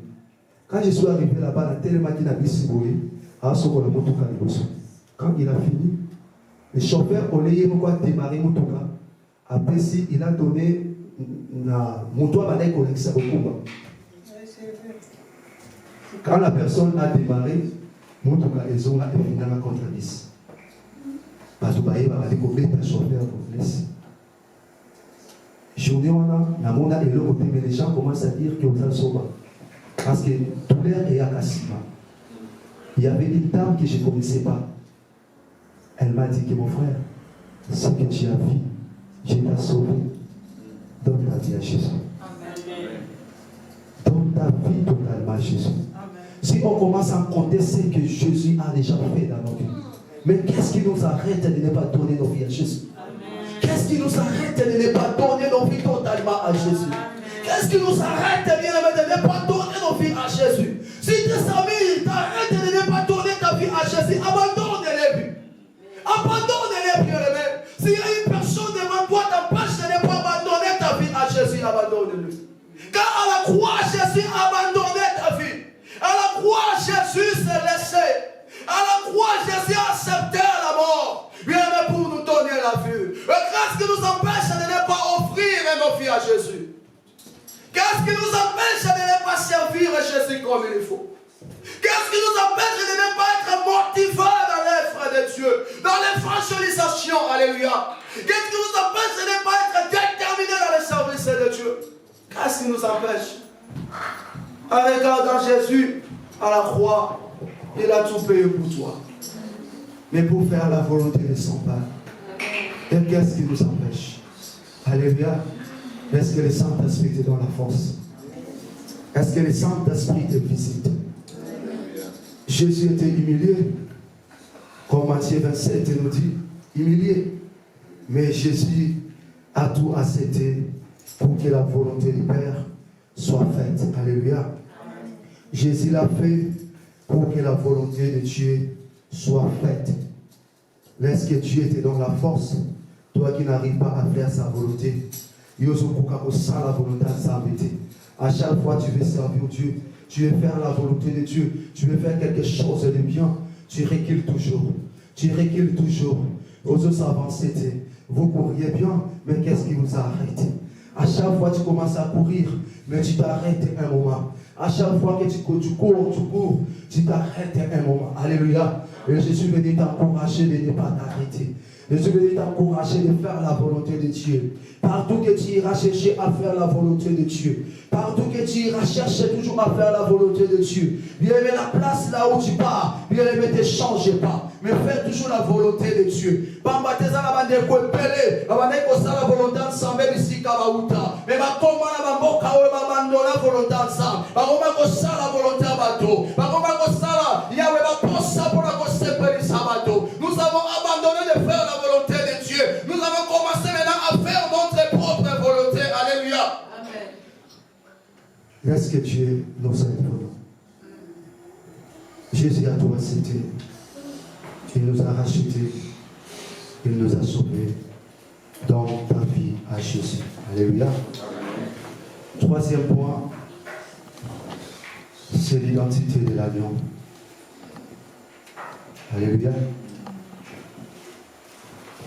Speaker 1: Quand je suis arrivé là-bas, quand il a fini, le chauffeur, au lieu de démarrer mon toka, après, il a donné mon toit à quand la personne a démarré, mon toka, ils ont fini la contre 10. Parce que le chauffeur blessé. Journée, mais les gens commencent à dire que vous êtes sauvé. Parce que douleur est à Kassima. Il y avait une dame que je ne connaissais pas. Elle m'a dit que mon frère, ce que tu as vu, je t'ai sauvé. Donne ta vie à Jésus. Amen. Donne ta vie totalement à Jésus. Amen. Si on commence à compter ce que Jésus a déjà fait dans nos vies, mais qu'est-ce qui nous arrête de ne pas donner nos vies à Jésus? Qu'est-ce qui nous arrête de ne pas donner nos vies totalement à Jésus? Qu'est-ce qui nous arrête bien de ne pas donner nos vies à Jésus? Si tes amis t'arrêtent de ne pas donner ta vie à Jésus, abandonne-les. Abandonne-les, bien-aimés. S'il y a une personne devant toi t'empêche de ne pas abandonner ta vie à Jésus, abandonne-le. Car à la croix, Jésus a abandonné ta vie. À la croix, Jésus s'est laissé. À la croix, Jésus a accepté la mort. Bien-aimés, pour nous donner la vie. Et qu'est-ce qui nous empêche de ne pas offrir nos vies à Jésus? Qu'est-ce qui nous empêche de ne pas servir Jésus comme il faut? Qu'est-ce qui nous empêche de ne pas être motivés dans l'œuvre de Dieu, dans l'évangélisation? Alléluia. Qu'est-ce qui nous empêche de ne pas être déterminés dans le service de Dieu? Qu'est-ce qui nous empêche? En regardant Jésus à la croix, il a tout payé pour toi. Mais pour faire la volonté de son Père. Et qu'est-ce qui nous empêche? Alléluia. Est-ce que le Saint-Esprit te donne la force? Est-ce que le Saint-Esprit te visite? Jésus était humilié. Comme Matthieu 27 nous dit, humilié. Mais Jésus a tout accepté pour que la volonté du Père soit faite. Alléluia. Jésus l'a fait pour que la volonté de Dieu soit faite. Laisse que Dieu te donne la force. Toi qui n'arrives pas à faire sa volonté. À chaque fois tu veux servir Dieu, tu veux faire la volonté de Dieu, tu veux faire quelque chose de bien, tu recules toujours. Tu recules toujours. Aux autres avancées, vous courriez bien, mais qu'est-ce qui vous a arrêté? À chaque fois tu commences à courir, mais tu t'arrêtes un moment. À chaque fois que tu cours, tu t'arrêtes un moment. Alléluia. Et Jésus veut t'encourager de ne pas t'arrêter. Jésus veut t'encourager de faire la volonté de Dieu. Partout que tu iras chercher à faire la volonté de Dieu. Partout que tu iras chercher toujours à faire la volonté de Dieu. Bien-aimé, la place là où tu pars, bien-aimé, ne change pas. Mais fais toujours la volonté de Dieu. Mais nous avons abandonné de faire la volonté de Dieu. Nous avons commencé maintenant à faire notre propre volonté. Alléluia. Amen. Est-ce que Dieu nous aide pour nous? Jésus a tout accepté. Il nous a rachetés. Il nous a sauvés. Donne ta vie à Jésus. Alléluia. Troisième point, c'est l'identité de l'agneau. Alléluia.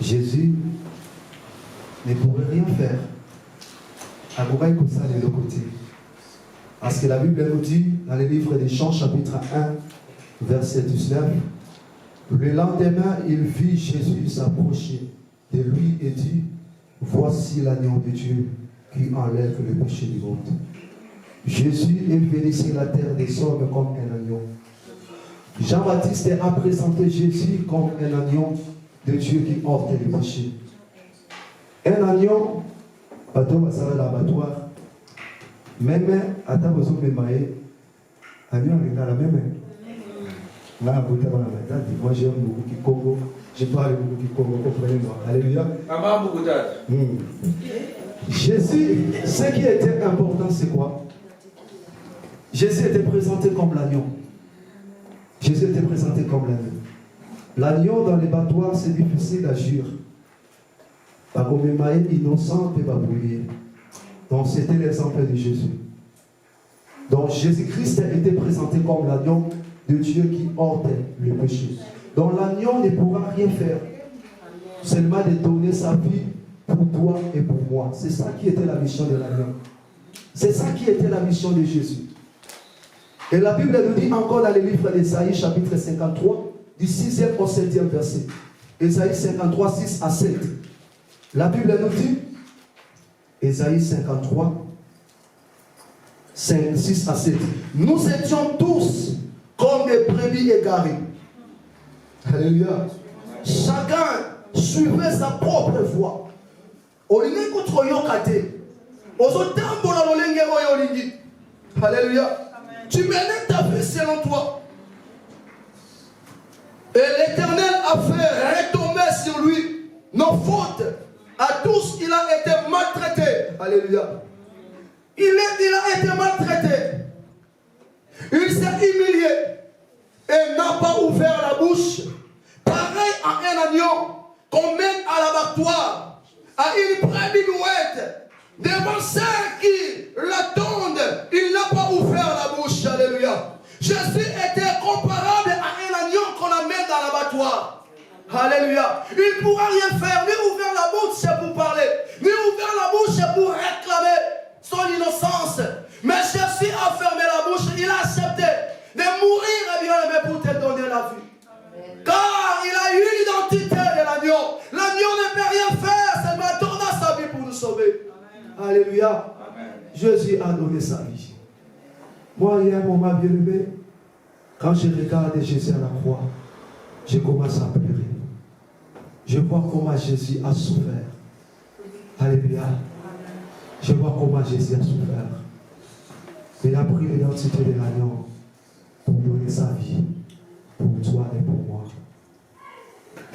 Speaker 1: Jésus ne pourrait rien faire. À Gouraï comme ça de l'autre côté. Parce que la Bible nous dit, dans le livre des Chants, chapitre 1, verset 19, le lendemain, il vit Jésus s'approcher de lui et dit, voici l'agneau de Dieu qui enlève le péché du monde. Jésus est venu sur la terre des hommes comme un agneau. Jean-Baptiste a présenté Jésus comme un agneau de Dieu qui ôte le péché. Un agneau, bateau va s'arrêter à l'abattoir, même à ta besoin de mailler, agneau est dans la même. Là, moi j'aime beaucoup qui Congo, je parle beaucoup qui Congo, comprenez-moi. Alléluia. Jésus, ce qui était important, c'est quoi? Jésus était présenté comme l'agneau. Jésus était présenté comme l'agneau. L'agneau dans les battoirs, c'est difficile à agir. Parce qu'on est maïs innocent et pas brûler. Donc c'était l'exemple de Jésus. Donc Jésus-Christ était présenté comme l'agneau de Dieu qui ôte le péché. Donc l'agneau ne pourra rien faire. Seulement de donner sa vie pour toi et pour moi. C'est ça qui était la mission de l'agneau. C'est ça qui était la mission de Jésus. Et la Bible nous dit encore dans le livre d'Ésaïe, chapitre 53, du 6e au 7e verset. Ésaïe 53, 6 à 7. La Bible nous dit, Ésaïe 53, 5, 6 à 7. Nous étions tous comme des brebis égarées. Alléluia. Chacun suivait sa propre voie. Alléluia. Tu menais ta vie selon toi. Et l'Éternel a fait retomber sur lui nos fautes. À tous, il a été maltraité. Alléluia. Il a été maltraité. Il s'est humilié et n'a pas ouvert la bouche. Pareil à un agneau qu'on mène à l'abattoir, à une brebis muette, devant ceux qui l'attendent, il n'a pas ouvert la bouche. Alléluia. Jésus était comparable à un agneau qu'on amène dans l'abattoir. Alléluia. Il ne pourra rien faire, ni ouvrir la bouche c'est pour parler, ni ouvrir la bouche c'est pour réclamer son innocence. Mais Jésus a fermé la bouche, il a accepté de mourir et bien aimé pour te donner la vie. Car il a eu l'identité de l'agneau. L'agneau ne peut rien faire, seulement donner sa vie pour nous sauver. Amen. Alléluia. Amen. Jésus a donné sa vie. Moi, il y a un moment bien aimé, quand je regarde Jésus à la croix, je commence à pleurer. Je vois comment Jésus a souffert. Alléluia. Je vois comment Jésus a souffert. Il a pris l'identité de l'agneau pour donner sa vie pour toi et pour moi.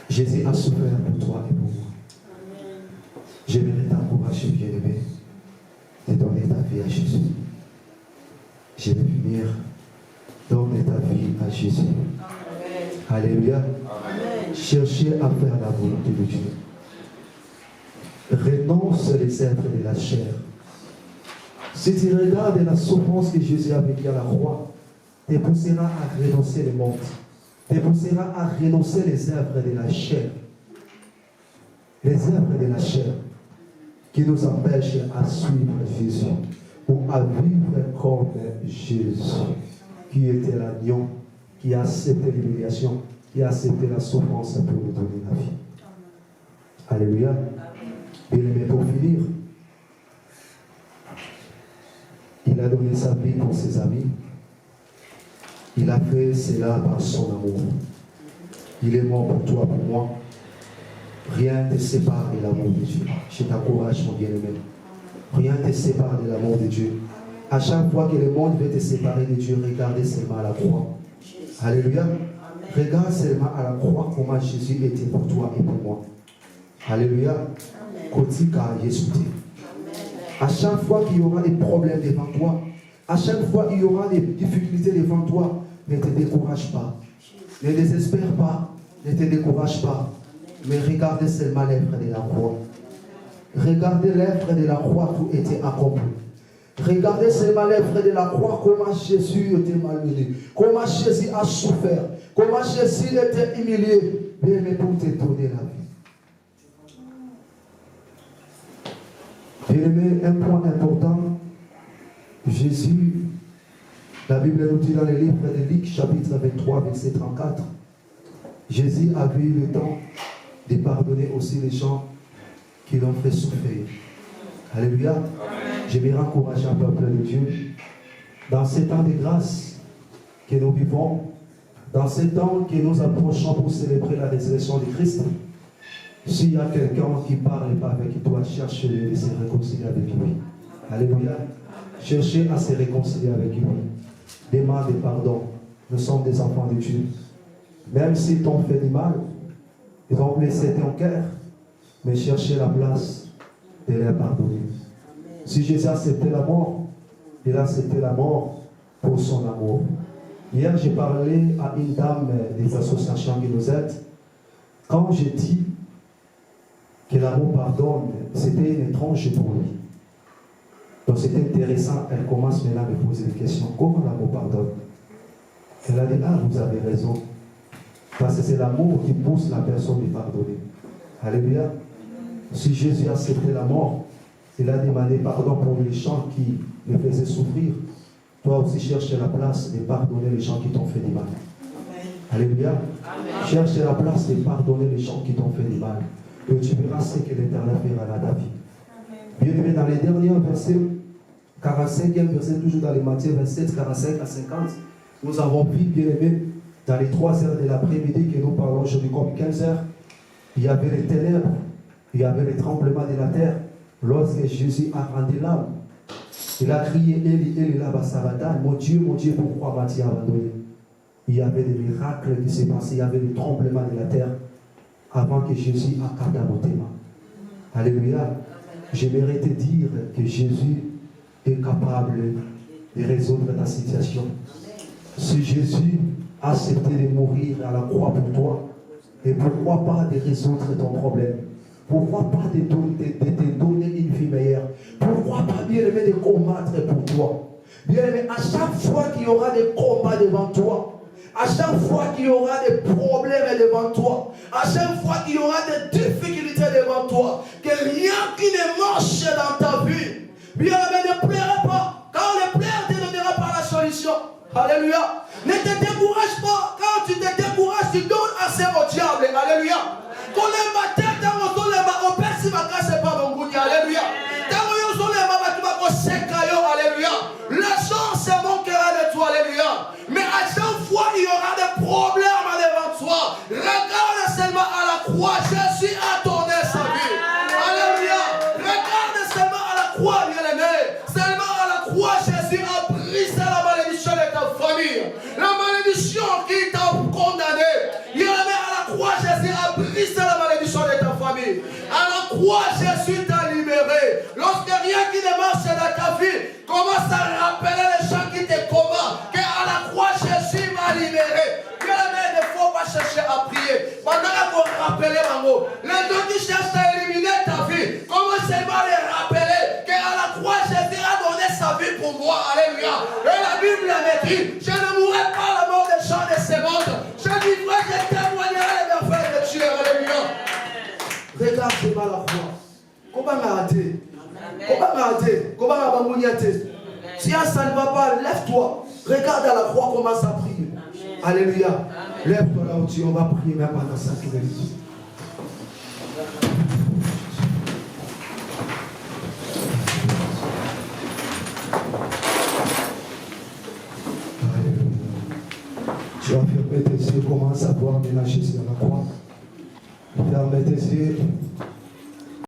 Speaker 1: Jésus a souffert pour toi et pour moi. J'aimerais t'encourager, bien-aimé, de donner ta vie à Jésus. Je vais finir. Donne ta vie à Jésus. Amen. Alléluia. Amen. Cherchez à faire la volonté de Dieu. Renonce les êtres de la chair. Si tu regardes la souffrance que Jésus a vécue à la croix, te poussera à renoncer le monde. Te poussera à renoncer les œuvres de la chair. Les œuvres de la chair qui nous empêchent à suivre Jésus ou à vivre comme Jésus, qui était l'agneau, qui a accepté l'humiliation, qui a accepté la souffrance pour nous donner la vie. Alléluia. Bien-aimé, pour finir, il a donné sa vie pour ses amis. Il a fait cela par son amour. Il est mort pour toi, pour moi. Rien ne te sépare de l'amour de Dieu. Je t'encourage, mon bien-aimé. Rien ne te sépare de l'amour de Dieu. À chaque fois que le monde veut te séparer de Dieu, regardez seulement à la croix. Alléluia. Regarde seulement à la croix comment Jésus était pour toi et pour moi. Alléluia. À chaque fois qu'il y aura des problèmes devant toi, à chaque fois qu'il y aura des difficultés devant toi, ne te décourage pas. Ne désespère pas. Ne te décourage pas. Mais regardez seulement l'œuvre de la croix. Regardez l'œuvre de la croix, tout était accompli. Regardez seulement l'œuvre de la croix, comment Jésus était malmené, comment Jésus a souffert, comment Jésus était humilié, mais pour te donner la vie. Bien-aimé, un point important, Jésus, la Bible nous dit dans le livre de Luc, chapitre 23, verset 34, Jésus avait eu le temps de pardonner aussi les gens qui l'ont fait souffrir. Alléluia. Amen. Je vais encourager un peuple de Dieu dans ces temps de grâce que nous vivons, dans ces temps que nous approchons pour célébrer la résurrection de Christ. S'il y a quelqu'un qui ne parle pas avec toi, cherche-le et se réconcilier avec lui. Alléluia. Cherchez à se réconcilier avec lui. Demande pardon. Nous sommes des enfants de Dieu. Même s'ils t'ont fait du mal, ils ont blessé ton cœur, mais cherchez la place de les pardonner. Si Jésus a accepté la mort, il a accepté la mort pour son amour. Hier, j'ai parlé à une dame des associations qui nous aident. Quand j'ai dit que l'amour pardonne, c'était une étrange pour lui. Donc c'était intéressant. Elle commence maintenant à me poser des questions. Comment l'amour pardonne? Elle a dit, ah, vous avez raison. Parce que c'est l'amour qui pousse la personne à pardonner. Alléluia. Si Jésus a accepté la mort, il a demandé pardon pour les gens qui le faisaient souffrir. Toi aussi, cherche la place de pardonner les gens qui t'ont fait du mal. Alléluia. Cherche la place de pardonner les gens qui t'ont fait du mal. Et tu verras ce que l'Éternel fera dans ta vie. Bien aimé, dans les derniers versets, 45e verset, toujours dans les Matthieu 27, 45 à 50, nous avons vu, bien aimé, dans les 3 heures de l'après-midi que nous parlons aujourd'hui comme 15 heures, il y avait les ténèbres, il y avait les tremblements de la terre. Lorsque Jésus a rendu l'âme, il a crié Eli, Eli, lama sabachthani, mon Dieu, pourquoi m'as-tu abandonné? Il y avait des miracles qui se passaient, il y avait des tremblements de la terre avant que Jésus a catapulté. Alléluia. J'aimerais te dire que Jésus est capable de résoudre ta situation. Si Jésus a accepté de mourir à la croix pour toi, et pourquoi pas de résoudre ton problème? Pourquoi pas de te donner une vie meilleure? Pourquoi pas, bien aimé, de combattre pour toi? Bien aimé, à chaque fois qu'il y aura des combats devant toi, à chaque fois qu'il y aura des problèmes devant toi, à chaque fois qu'il y aura des difficultés devant toi, que rien qui ne marche dans ta vie, bien aimé, ne pleure pas, car le pleur te donnera pas la solution. Alléluia. Ne te décourage pas. Quand tu te décourages, tu donnes assez au diable. Alléluia. Quand le matin, on perçoit ma casse pas mon goût. Alléluia. Alléluia. La chance c'est mon cœur de toi. Alléluia. Mais à chaque fois, il y aura des problèmes devant toi. Regarde seulement à la croix. Jésus
Speaker 3: croix, Jésus t'a libéré. Lorsque rien qui ne marche dans ta vie, commence à rappeler les gens qui te commandent qu'à la croix, Jésus m'a libéré. Il ne faut pas chercher à prier. Maintenant, pour rappeler, maman, les gens qui cherchent à éliminer ta vie, comment seulement les rappeler qu'à la croix, Jésus a donné sa vie pour moi. Alléluia. Et la Bible me dit, je ne mourrai pas la mort des gens de ce monde. Je vivrai, je témoignerai les merveilles de Dieu. Alléluia. Regarde seulement la croix. Comment m'arrêter? Comment m'arrêter? Comment m'arrêter? Si ça ne va pas, lève-toi. Regarde à la croix, commence à prier. Alléluia. Lève-toi là où tu es, on va prier même pendant ça.
Speaker 1: Tu vas fermer tes yeux, commence à voir mélanger sur la croix. Ferme tes yeux.